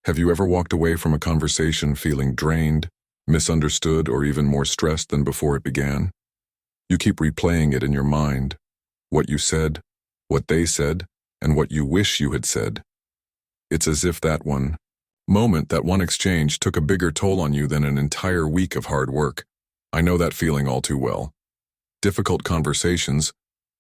Have you ever walked away from a conversation feeling drained, misunderstood, or even more stressed than before it began? You keep replaying it in your mind, what you said, what they said, and what you wish you had said. It's as if that one moment, that one exchange took a bigger toll on you than an entire week of hard work. I know that feeling all too well. Difficult conversations,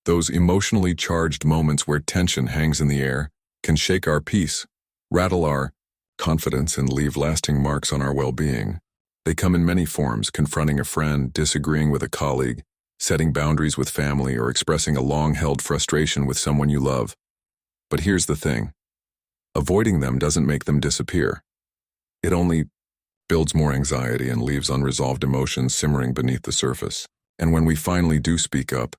those emotionally charged moments where tension hangs in the air, can shake our peace, rattle our confidence, and leave lasting marks on our well-being. They come in many forms: confronting a friend, disagreeing with a colleague, setting boundaries with family, or expressing a long-held frustration with someone you love. But here's the thing. Avoiding them doesn't make them disappear. It only builds more anxiety and leaves unresolved emotions simmering beneath the surface. And when we finally do speak up,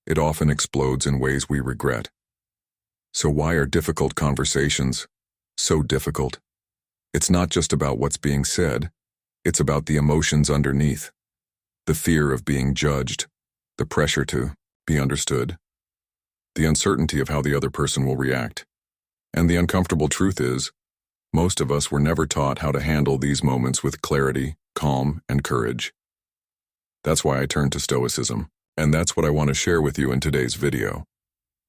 it often explodes in ways we regret. So why are difficult conversations so difficult? It's not just about what's being said. It's about the emotions underneath. The fear of being judged, the pressure to be understood, the uncertainty of how the other person will react. And the uncomfortable truth is, most of us were never taught how to handle these moments with clarity, calm, and courage. That's why I turned to Stoicism, and that's what I want to share with you in today's video.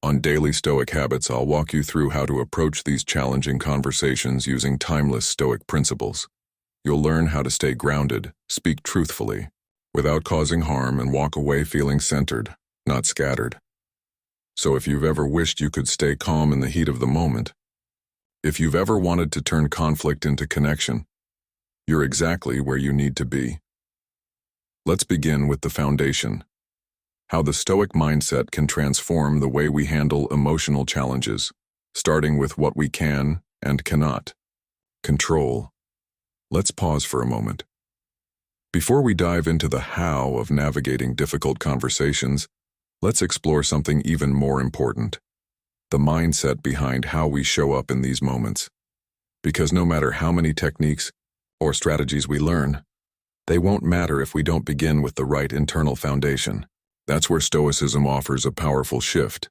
On Daily Stoic Habits, I'll walk you through how to approach these challenging conversations using timeless Stoic principles. You'll learn how to stay grounded, speak truthfully, without causing harm, and walk away feeling centered, not scattered. So if you've ever wished you could stay calm in the heat of the moment, if you've ever wanted to turn conflict into connection, you're exactly where you need to be. Let's begin with the foundation: how the Stoic mindset can transform the way we handle emotional challenges, starting with what we can and cannot control. Let's pause for a moment. Before we dive into the how of navigating difficult conversations, let's explore something even more important: the mindset behind how we show up in these moments. Because no matter how many techniques or strategies we learn, they won't matter if we don't begin with the right internal foundation. That's where Stoicism offers a powerful shift,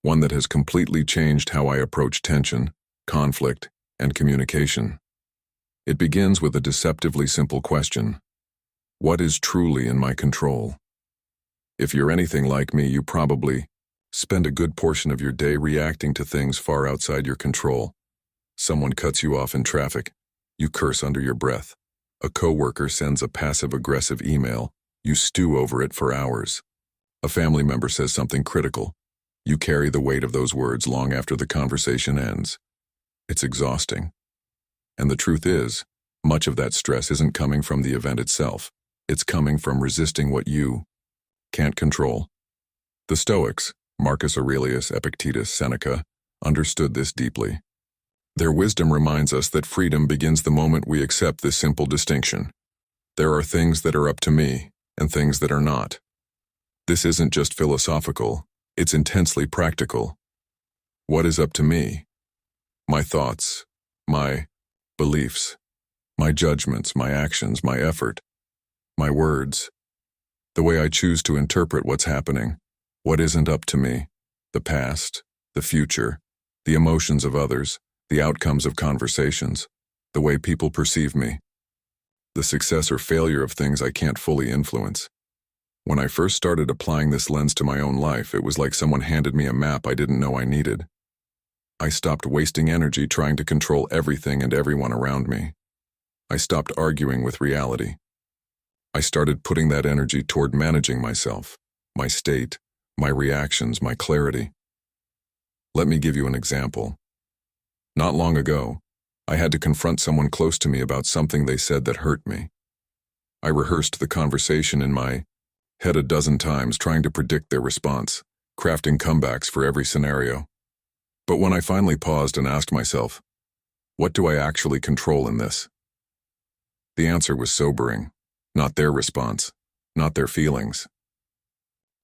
one that has completely changed how I approach tension, conflict, and communication. It begins with a deceptively simple question: what is truly in my control? If you're anything like me, you probably spend a good portion of your day reacting to things far outside your control. Someone cuts you off in traffic, you curse under your breath. A coworker sends a passive-aggressive email, you stew over it for hours. A family member says something critical, you carry the weight of those words long after the conversation ends. It's exhausting. And the truth is, much of that stress isn't coming from the event itself. It's coming from resisting what you can't control. The Stoics, Marcus Aurelius, Epictetus, Seneca, understood this deeply. Their wisdom reminds us that freedom begins the moment we accept this simple distinction. There are things that are up to me, and things that are not. This isn't just philosophical, it's intensely practical. What is up to me? My thoughts, my beliefs, my judgments, my actions, my effort, my words, the way I choose to interpret what's happening. What isn't up to me? The past, the future, the emotions of others, the outcomes of conversations, the way people perceive me, the success or failure of things I can't fully influence. When I first started applying this lens to my own life, it was like someone handed me a map I didn't know I needed. I stopped wasting energy trying to control everything and everyone around me. I stopped arguing with reality. I started putting that energy toward managing myself, my state, my reactions, my clarity. Let me give you an example. Not long ago, I had to confront someone close to me about something they said that hurt me. I rehearsed the conversation in my head a dozen times, trying to predict their response, crafting comebacks for every scenario. But when I finally paused and asked myself, what do I actually control in this? The answer was sobering. Not their response, not their feelings,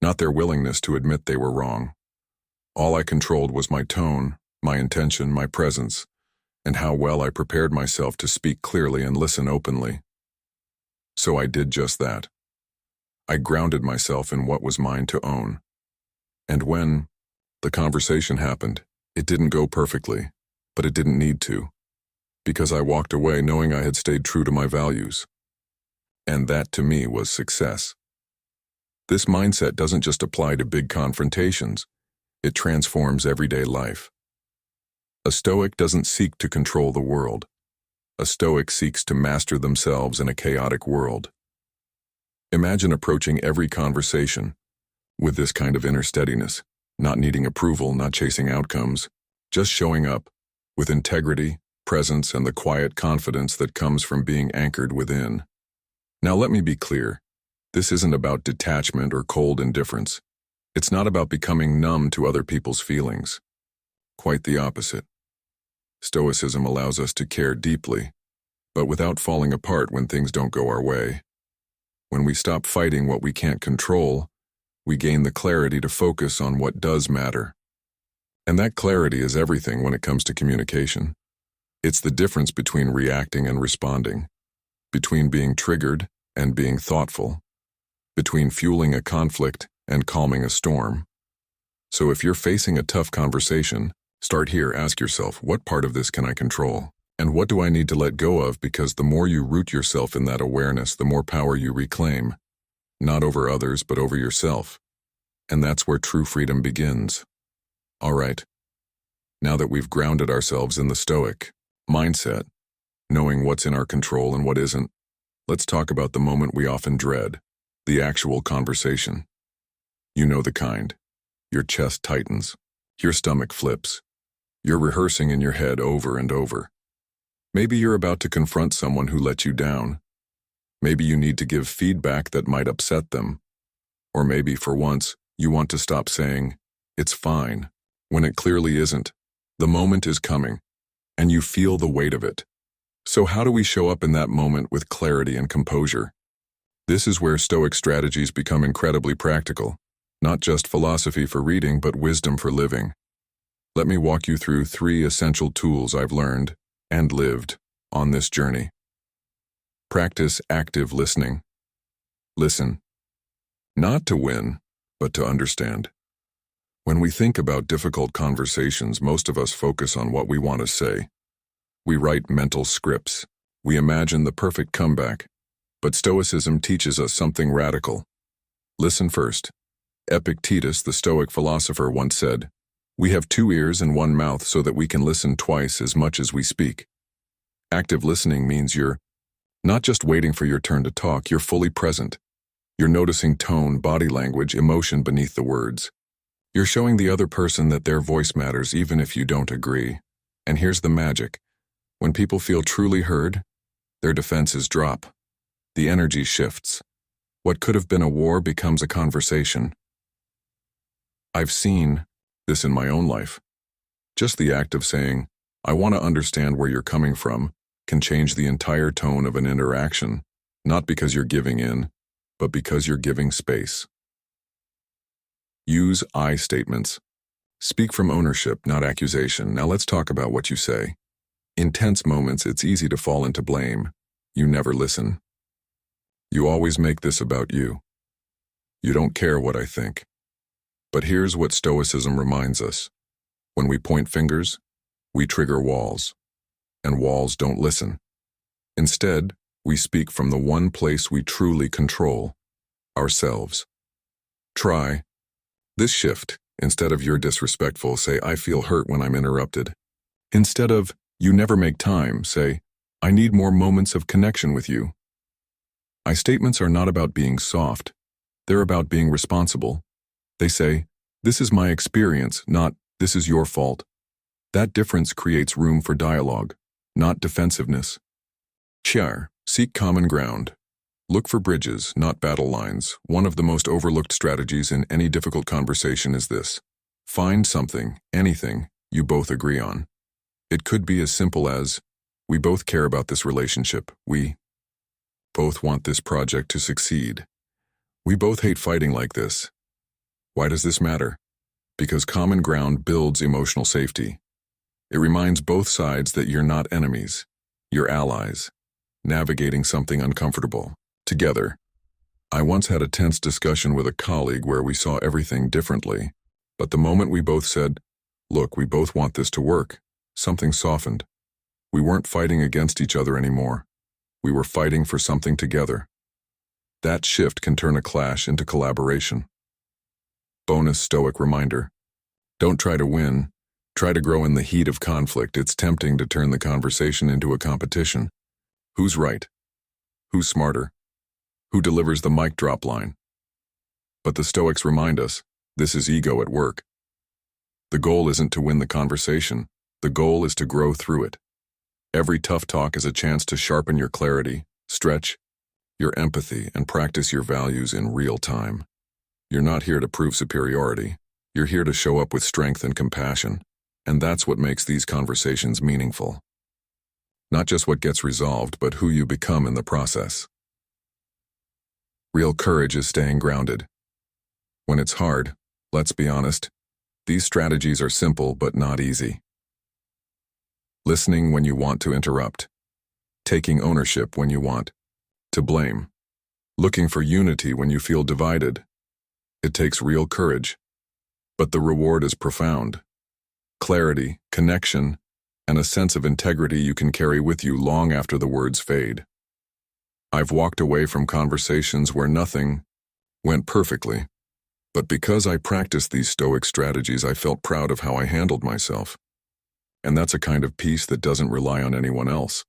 not their willingness to admit they were wrong. All I controlled was my tone, my intention, my presence, and how well I prepared myself to speak clearly and listen openly. So I did just that. I grounded myself in what was mine to own. And when the conversation happened, it didn't go perfectly, but it didn't need to. because I walked away knowing I had stayed true to my values. And that, to me, was success. This mindset doesn't just apply to big confrontations, it transforms everyday life. A Stoic doesn't seek to control the world. A Stoic seeks to master themselves in a chaotic world. Imagine approaching every conversation with this kind of inner steadiness, not needing approval, not chasing outcomes, just showing up with integrity, presence, and the quiet confidence that comes from being anchored within. Now let me be clear. This isn't about detachment or cold indifference. It's not about becoming numb to other people's feelings. Quite the opposite. Stoicism allows us to care deeply, but without falling apart when things don't go our way. When we stop fighting what we can't control, we gain the clarity to focus on what does matter. And that clarity is everything when it comes to communication. It's the difference between reacting and responding, between being triggered and being thoughtful, between fueling a conflict and calming a storm. So if you're facing a tough conversation, start here. Ask yourself, what part of this can I control? And what do I need to let go of? Because the more you root yourself in that awareness, the more power you reclaim, not over others, but over yourself. And that's where true freedom begins. All right. Now that we've grounded ourselves in the Stoic mindset, knowing what's in our control and what isn't, let's talk about the moment we often dread, the actual conversation. You know the kind. Your chest tightens. Your stomach flips. You're rehearsing in your head over and over. Maybe you're about to confront someone who let you down. Maybe you need to give feedback that might upset them. Or maybe, for once, you want to stop saying, "It's fine," when it clearly isn't. The moment is coming, and you feel the weight of it. So how do we show up in that moment with clarity and composure? This is where Stoic strategies become incredibly practical, not just philosophy for reading, but wisdom for living. Let me walk you through 3 essential tools I've learned and lived on this journey. Practice active listening. Listen. Not to win, but to understand. When we think about difficult conversations, most of us focus on what we want to say. We write mental scripts. We imagine the perfect comeback. But Stoicism teaches us something radical. Listen first. Epictetus, the Stoic philosopher, once said, "We have 2 ears and 1 mouth so that we can listen twice as much as we speak." Active listening means you're not just waiting for your turn to talk, you're fully present. You're noticing tone, body language, emotion beneath the words. You're showing the other person that their voice matters even if you don't agree. And here's the magic. When people feel truly heard, their defenses drop. The energy shifts. What could have been a war becomes a conversation. I've seen this in my own life. Just the act of saying, "I want to understand where you're coming from," can change the entire tone of an interaction, not because you're giving in, but because you're giving space. Use I statements. Speak from ownership, not accusation. Now let's talk about what you say. In tense moments, it's easy to fall into blame. You never listen. You always make this about you. You don't care what I think. But here's what Stoicism reminds us. When we point fingers, we trigger walls. And walls don't listen. Instead, we speak from the one place we truly control, ourselves. Try this shift. Instead of "You're disrespectful," say, "I feel hurt when I'm interrupted." Instead of "You never make time," say, "I need more moments of connection with you." I statements are not about being soft. They're about being responsible. They say, "This is my experience," not "This is your fault." That difference creates room for dialogue, not defensiveness. Seek common ground. Look for bridges, not battle lines. One of the most overlooked strategies in any difficult conversation is this. Find something, anything, you both agree on. It could be as simple as, "We both care about this relationship. We both want this project to succeed. We both hate fighting like this. Why does this matter?" Because common ground builds emotional safety. It reminds both sides that you're not enemies. You're allies, navigating something uncomfortable together. I once had a tense discussion with a colleague where we saw everything differently, but the moment we both said, "Look, we both want this to work," something softened. We weren't fighting against each other anymore. We were fighting for something together. That shift can turn a clash into collaboration. Bonus Stoic reminder. Don't try to win. Try to grow in the heat of conflict. It's tempting to turn the conversation into a competition. Who's right? Who's smarter? Who delivers the mic drop line? But the Stoics remind us, this is ego at work. The goal isn't to win the conversation. The goal is to grow through it. Every tough talk is a chance to sharpen your clarity, stretch your empathy, and practice your values in real time. You're not here to prove superiority. You're here to show up with strength and compassion, and that's what makes these conversations meaningful. Not just what gets resolved, but who you become in the process. Real courage is staying grounded. When it's hard, let's be honest, these strategies are simple but not easy. Listening when you want to interrupt. Taking ownership when you want to blame. Looking for unity when you feel divided. It takes real courage, but the reward is profound. Clarity, connection, and a sense of integrity you can carry with you long after the words fade. I've walked away from conversations where nothing went perfectly, but because I practiced these Stoic strategies, I felt proud of how I handled myself. And that's a kind of peace that doesn't rely on anyone else.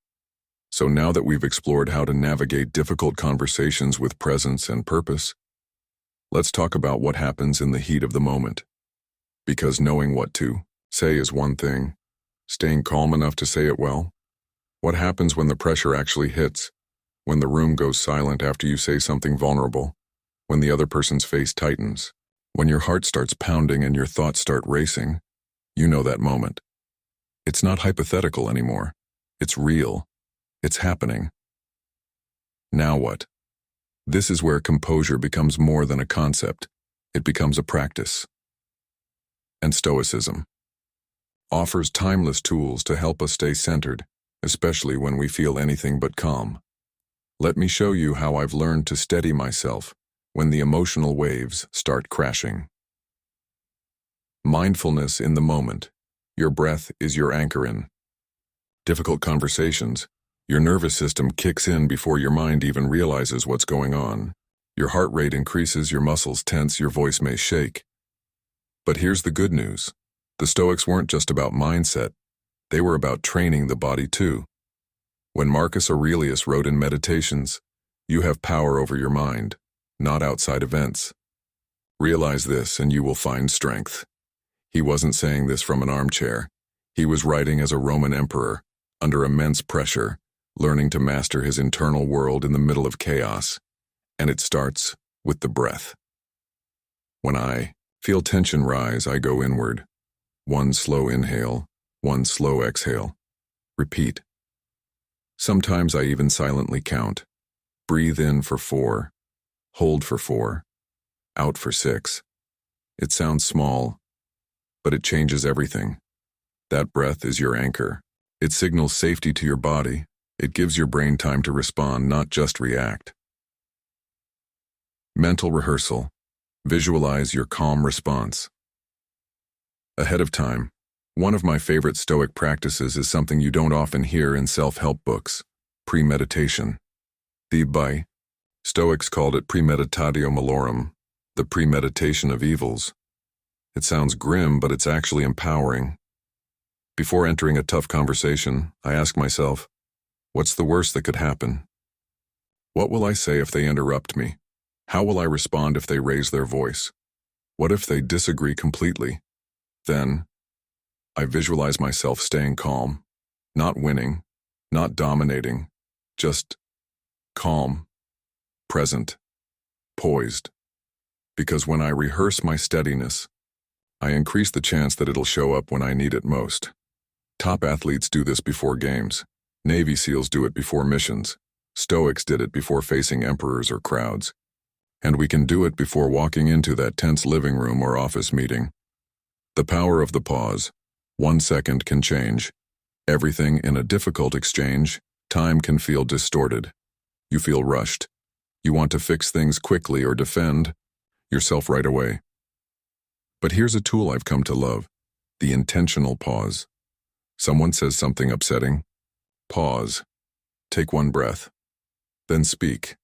So now that we've explored how to navigate difficult conversations with presence and purpose, let's talk about what happens in the heat of the moment. Because knowing what to say is one thing, staying calm enough to say it well. What happens when the pressure actually hits? When the room goes silent after you say something vulnerable? When the other person's face tightens? When your heart starts pounding and your thoughts start racing? You know that moment. It's not hypothetical anymore. It's real. It's happening. Now what? This is where composure becomes more than a concept. It becomes a practice. And Stoicism offers timeless tools to help us stay centered, especially when we feel anything but calm. Let me show you how I've learned to steady myself when the emotional waves start crashing. Mindfulness in the moment. Your breath is your anchor in difficult conversations. Your nervous system kicks in before your mind even realizes what's going on. Your heart rate increases, your muscles tense, your voice may shake. But here's the good news. The Stoics weren't just about mindset. They were about training the body too. When Marcus Aurelius wrote in Meditations, "You have power over your mind, not outside events. Realize this and you will find strength." He wasn't saying this from an armchair. He was writing as a Roman emperor, under immense pressure, learning to master his internal world in the middle of chaos. And it starts with the breath. When I feel tension rise, I go inward. One slow inhale, one slow exhale. Repeat. Sometimes I even silently count. Breathe in for 4, hold for 4, out for 6. It sounds small, but it changes everything. That breath is your anchor. It signals safety to your body. It gives your brain time to respond, not just react. Mental rehearsal. Visualize your calm response. Ahead of time. One of my favorite Stoic practices is something you don't often hear in self-help books: premeditation. The Stoics called it premeditatio malorum, the premeditation of evils. It sounds grim, but it's actually empowering. Before entering a tough conversation, I ask myself, what's the worst that could happen? What will I say if they interrupt me? How will I respond if they raise their voice? What if they disagree completely? Then, I visualize myself staying calm, not winning, not dominating, just calm, present, poised. Because when I rehearse my steadiness, I increase the chance that it'll show up when I need it most. Top athletes do this before games. Navy SEALs do it before missions. Stoics did it before facing emperors or crowds. And we can do it before walking into that tense living room or office meeting. The power of the pause. 1 second can change everything. In a difficult exchange. Time can feel distorted. You feel rushed. You want to fix things quickly or defend yourself right away. But here's a tool I've come to love: the intentional pause. Someone says something upsetting. Pause. Take one breath. Then speak.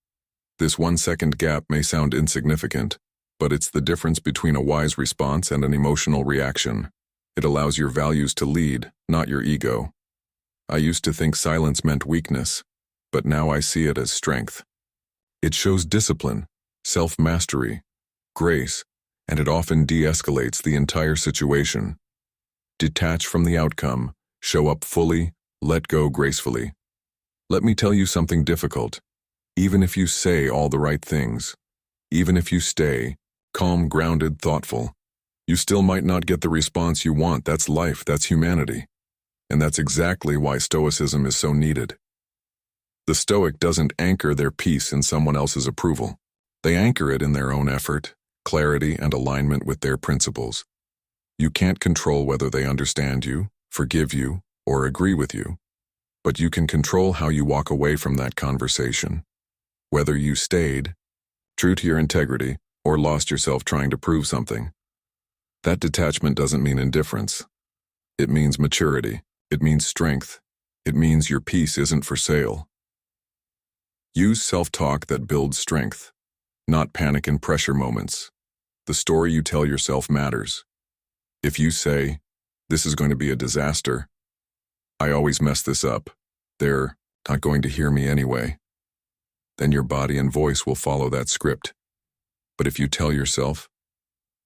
This 1-second gap may sound insignificant, but it's the difference between a wise response and an emotional reaction. It allows your values to lead, not your ego. I used to think silence meant weakness, but now I see it as strength. It shows discipline, self-mastery, grace, and it often de-escalates the entire situation. Detach from the outcome, show up fully, let go gracefully. Let me tell you something difficult. Even if you say all the right things, even if you stay calm, grounded, thoughtful, you still might not get the response you want. That's life, that's humanity. And that's exactly why Stoicism is so needed. The Stoic doesn't anchor their peace in someone else's approval. They anchor it in their own effort, clarity, and alignment with their principles. You can't control whether they understand you, forgive you, or agree with you, but you can control how you walk away from that conversation. Whether you stayed true to your integrity or lost yourself trying to prove something. That detachment doesn't mean indifference. It means maturity. It means strength. It means your peace isn't for sale. Use self-talk that builds strength, not panic in pressure moments. The story you tell yourself matters. If you say, "This is going to be a disaster. I always mess this up. They're not going to hear me anyway," then your body and voice will follow that script. But if you tell yourself,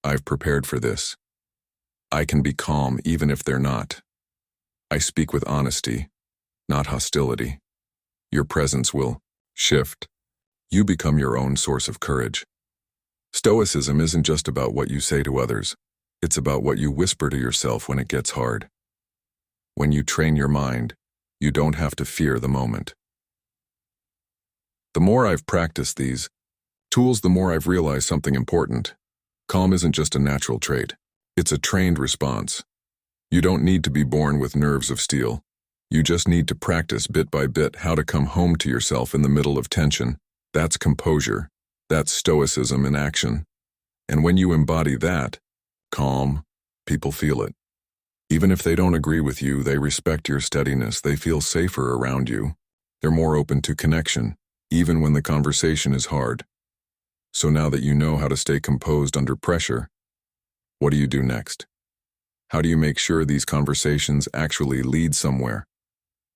"I've prepared for this. I can be calm even if they're not. I speak with honesty, not hostility," your presence will shift. You become your own source of courage. Stoicism isn't just about what you say to others. It's about what you whisper to yourself when it gets hard. When you train your mind, you don't have to fear the moment. The more I've practiced these tools, the more I've realized something important. Calm isn't just a natural trait. It's a trained response. You don't need to be born with nerves of steel. You just need to practice bit by bit how to come home to yourself in the middle of tension. That's composure. That's stoicism in action. And when you embody that, calm, people feel it. Even if they don't agree with you, they respect your steadiness. They feel safer around you. They're more open to connection, even when the conversation is hard. So now that you know how to stay composed under pressure, what do you do next? How do you make sure these conversations actually lead somewhere?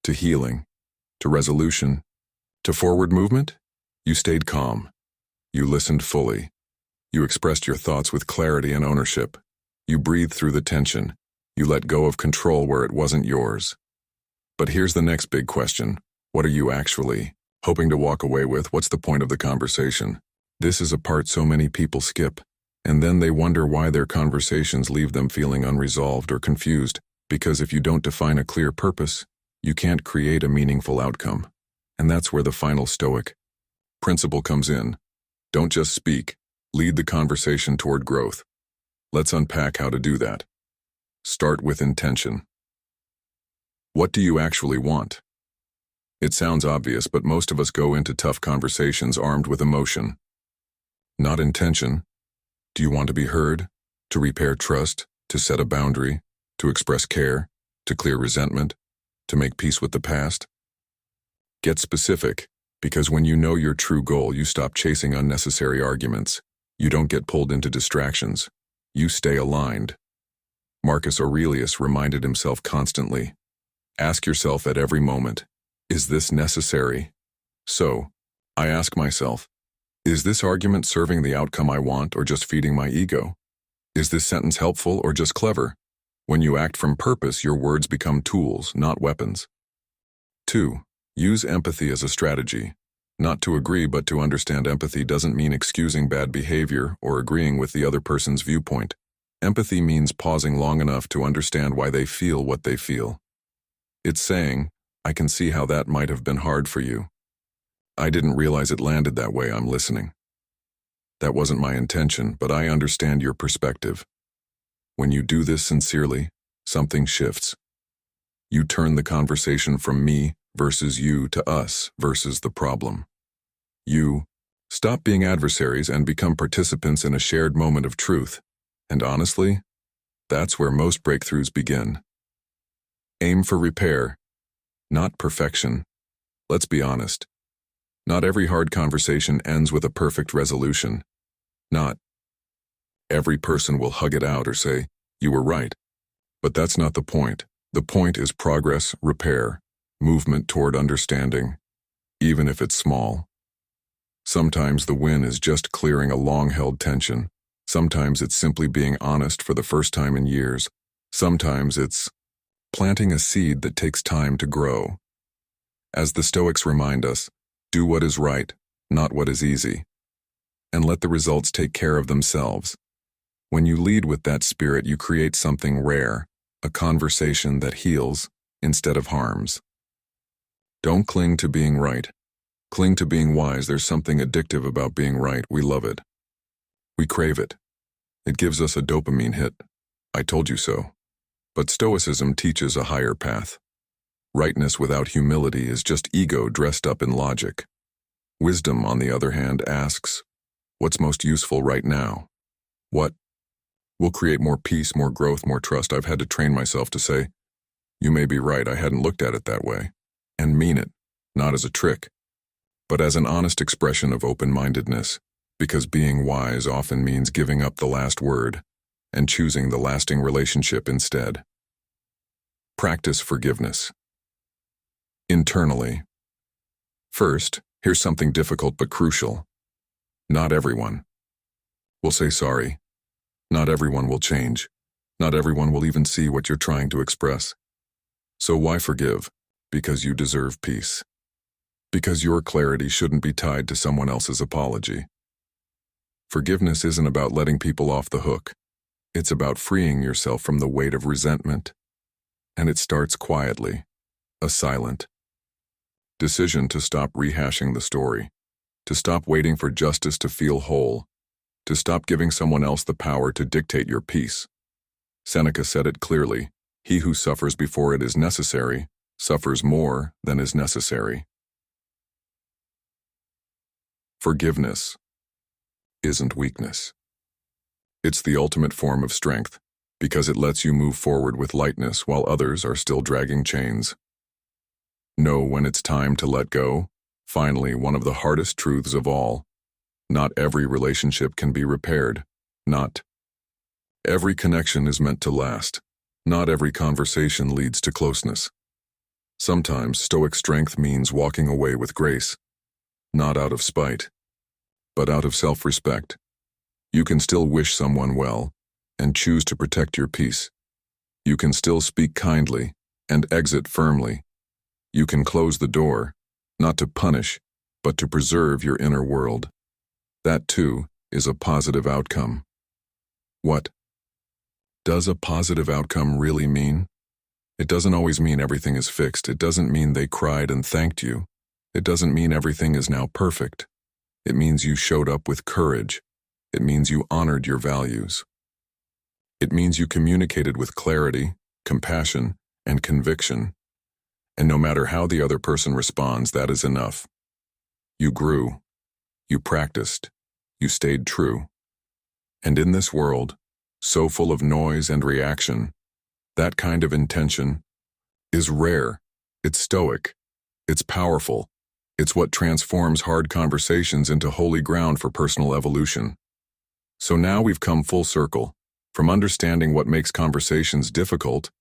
To healing, to resolution, to forward movement? You stayed calm. You listened fully. You expressed your thoughts with clarity and ownership. You breathed through the tension. You let go of control where it wasn't yours. But here's the next big question. What are you actually hoping to walk away with? What's the point of the conversation? This is a part so many people skip, and then they wonder why their conversations leave them feeling unresolved or confused, because if you don't define a clear purpose, you can't create a meaningful outcome. And that's where the final Stoic principle comes in. Don't just speak, lead the conversation toward growth. Let's unpack how to do that. Start with intention. What do you actually want? It sounds obvious, but most of us go into tough conversations armed with emotion, not intention. Do you want to be heard? To repair trust? To set a boundary? To express care? To clear resentment? To make peace with the past? Get specific, because when you know your true goal, you stop chasing unnecessary arguments. You don't get pulled into distractions. You stay aligned. Marcus Aurelius reminded himself constantly, ask yourself at every moment, is this necessary? So, I ask myself, is this argument serving the outcome I want or just feeding my ego? Is this sentence helpful or just clever? When you act from purpose, your words become tools, not weapons. 2. Use empathy as a strategy. Not to agree, but to understand. Empathy doesn't mean excusing bad behavior or agreeing with the other person's viewpoint. Empathy means pausing long enough to understand why they feel what they feel. It's saying, I can see how that might have been hard for you. I didn't realize it landed that way. I'm listening. That wasn't my intention, but I understand your perspective. When you do this sincerely, something shifts. You turn the conversation from me versus you to us versus the problem. You stop being adversaries and become participants in a shared moment of truth. And honestly, that's where most breakthroughs begin. Aim for repair, not perfection. Let's be honest. Not every hard conversation ends with a perfect resolution. Not every person will hug it out or say, "You were right." But that's not the point. The point is progress, repair, movement toward understanding, even if it's small. Sometimes the win is just clearing a long-held tension. Sometimes it's simply being honest for the first time in years. Sometimes it's planting a seed that takes time to grow. As the Stoics remind us, do what is right, not what is easy, and let the results take care of themselves. When you lead with that spirit, you create something rare, a conversation that heals instead of harms. Don't cling to being right. Cling to being wise. There's something addictive about being right. We love it. We crave it. It gives us a dopamine hit. I told you so. But Stoicism teaches a higher path. Rightness without humility is just ego dressed up in logic. Wisdom, on the other hand, asks, what's most useful right now? What will create more peace, more growth, more trust? I've had to train myself to say, you may be right, I hadn't looked at it that way, and mean it, not as a trick, but as an honest expression of open-mindedness, because being wise often means giving up the last word and choosing the lasting relationship instead. Practice forgiveness. Internally. First, here's something difficult but crucial. Not everyone will say sorry. Not everyone will change. Not everyone will even see what you're trying to express. So why forgive? Because you deserve peace. Because your clarity shouldn't be tied to someone else's apology. Forgiveness isn't about letting people off the hook. It's about freeing yourself from the weight of resentment. And it starts quietly, a silent decision to stop rehashing the story, to stop waiting for justice to feel whole, to stop giving someone else the power to dictate your peace. Seneca said it clearly, he who suffers before it is necessary suffers more than is necessary. Forgiveness isn't weakness. It's the ultimate form of strength, because it lets you move forward with lightness while others are still dragging chains. Know when it's time to let go. Finally, one of the hardest truths of all. Not every relationship can be repaired. Not every connection is meant to last. Not every conversation leads to closeness. Sometimes Stoic strength means walking away with grace. Not out of spite, but out of self-respect. You can still wish someone well and choose to protect your peace. You can still speak kindly and exit firmly. You can close the door, not to punish, but to preserve your inner world. That, too, is a positive outcome. What does a positive outcome really mean? It doesn't always mean everything is fixed. It doesn't mean they cried and thanked you. It doesn't mean everything is now perfect. It means you showed up with courage. It means you honored your values. It means you communicated with clarity, compassion, and conviction. And no matter how the other person responds, that is enough. You grew. You practiced. You stayed true. And in this world, so full of noise and reaction, that kind of intention is rare. It's stoic. It's powerful. It's what transforms hard conversations into holy ground for personal evolution. So now we've come full circle, from understanding what makes conversations difficult,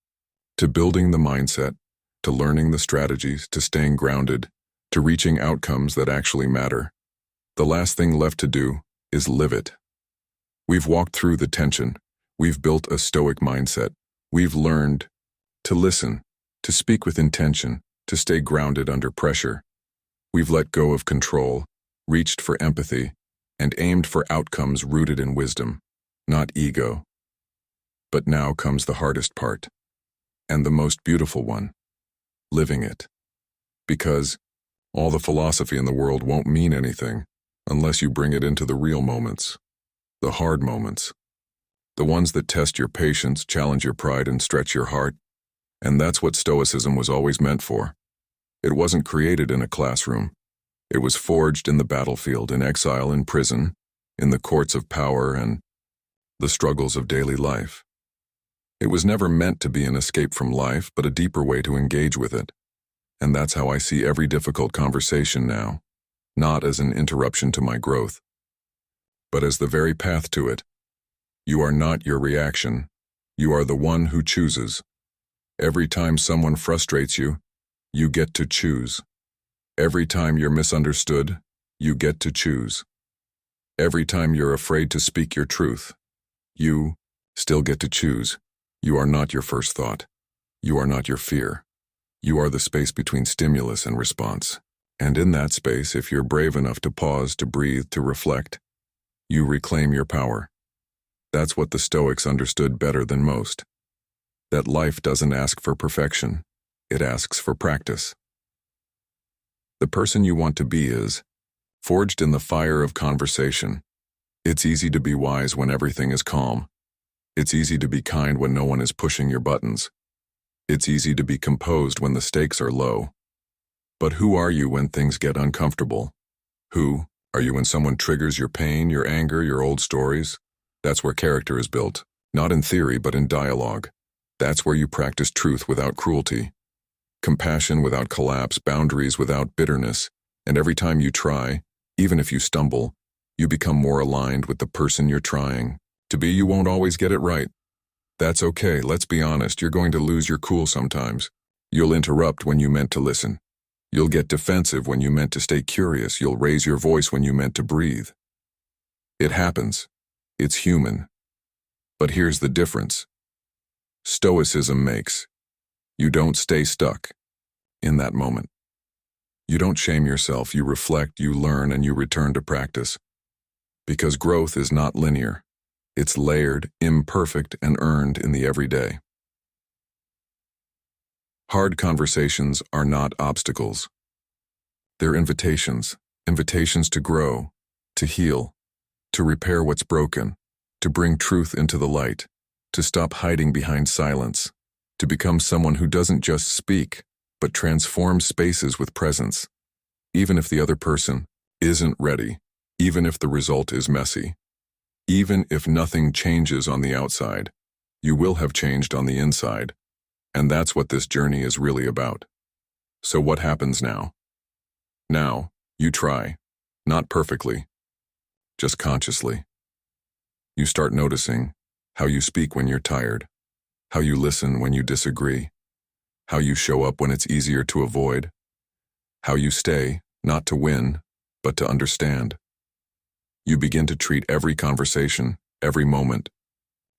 to building the mindset, to learning the strategies, to staying grounded, to reaching outcomes that actually matter. The last thing left to do is live it. We've walked through the tension. We've built a stoic mindset. We've learned to listen, to speak with intention, to stay grounded under pressure. We've let go of control, reached for empathy, and aimed for outcomes rooted in wisdom, not ego. But now comes the hardest part, and the most beautiful one, living it. Because all the philosophy in the world won't mean anything unless you bring it into the real moments, the hard moments, the ones that test your patience, challenge your pride, and stretch your heart. And that's what Stoicism was always meant for. It wasn't created in a classroom. It was forged in the battlefield, in exile, in prison, in the courts of power, and the struggles of daily life. It was never meant to be an escape from life, but a deeper way to engage with it. And that's how I see every difficult conversation now, not as an interruption to my growth, but as the very path to it. You are not your reaction. You are the one who chooses. Every time someone frustrates you, you get to choose. Every time you're misunderstood, you get to choose. Every time you're afraid to speak your truth, you still get to choose. You are not your first thought. You are not your fear. You are the space between stimulus and response. And in that space, if you're brave enough to pause, to breathe, to reflect, you reclaim your power. That's what the Stoics understood better than most. That life doesn't ask for perfection. It asks for practice. The person you want to be is forged in the fire of conversation. It's easy to be wise when everything is calm. It's easy to be kind when no one is pushing your buttons. It's easy to be composed when the stakes are low. But who are you when things get uncomfortable? Who are you when someone triggers your pain, your anger, your old stories? That's where character is built, not in theory but in dialogue. That's where you practice truth without cruelty, compassion without collapse, boundaries without bitterness, and every time you try, even if you stumble, you become more aligned with the person you're trying to be. You won't always get it right. That's okay, let's be honest, you're going to lose your cool sometimes. You'll interrupt when you meant to listen. You'll get defensive when you meant to stay curious. You'll raise your voice when you meant to breathe. It happens. It's human. But here's the difference. Stoicism makes you don't stay stuck in that moment. You don't shame yourself, you reflect, you learn, and you return to practice. Because growth is not linear. It's layered, imperfect, and earned in the everyday. Hard conversations are not obstacles. They're invitations, invitations to grow, to heal, to repair what's broken, to bring truth into the light, to stop hiding behind silence, to become someone who doesn't just speak, but transforms spaces with presence, even if the other person isn't ready, even if the result is messy, even if nothing changes on the outside, you will have changed on the inside. And that's what this journey is really about. So what happens now? Now, you try, not perfectly, just consciously. You start noticing how you speak when you're tired, how you listen when you disagree, how you show up when it's easier to avoid, how you stay, not to win, but to understand. You begin to treat every conversation, every moment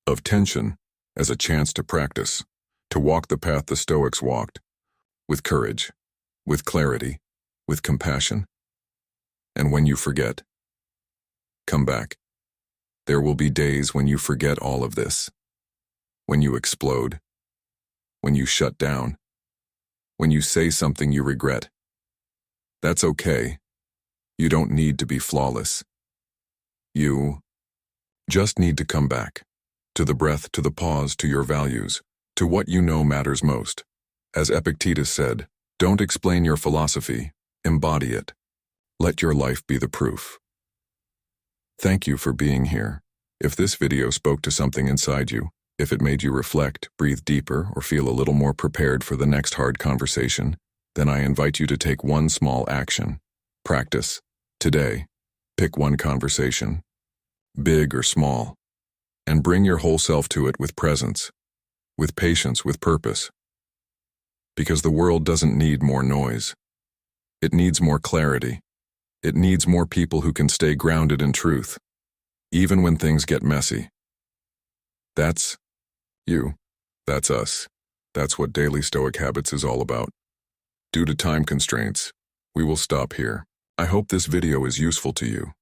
of tension as a chance to practice, to walk the path the Stoics walked, with courage, with clarity, with compassion. And when you forget, come back. There will be days when you forget all of this, when you explode, when you shut down, when you say something you regret. That's okay. You don't need to be flawless. You just need to come back, to the breath, to the pause, to your values, to what you know matters most. As Epictetus said, don't explain your philosophy, embody it. Let your life be the proof. Thank you for being here. If this video spoke to something inside you, if it made you reflect, breathe deeper, or feel a little more prepared for the next hard conversation, then I invite you to take one small action. Practice. Today. Pick one conversation, big or small, and bring your whole self to it with presence, with patience, with purpose. Because the world doesn't need more noise. It needs more clarity. It needs more people who can stay grounded in truth, even when things get messy. That's you. That's us. That's what Daily Stoic Habits is all about. Due to time constraints, we will stop here. I hope this video is useful to you.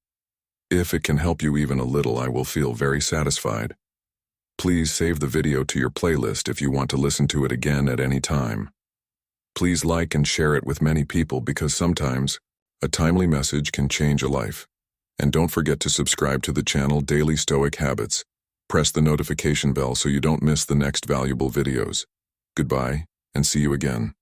If it can help you even a little, I will feel very satisfied. Please save the video to your playlist if you want to listen to it again at any time. Please like and share it with many people because sometimes a timely message can change a life. And don't forget to subscribe to the channel Daily Stoic Habits. Press the notification bell so you don't miss the next valuable videos. Goodbye, and see you again.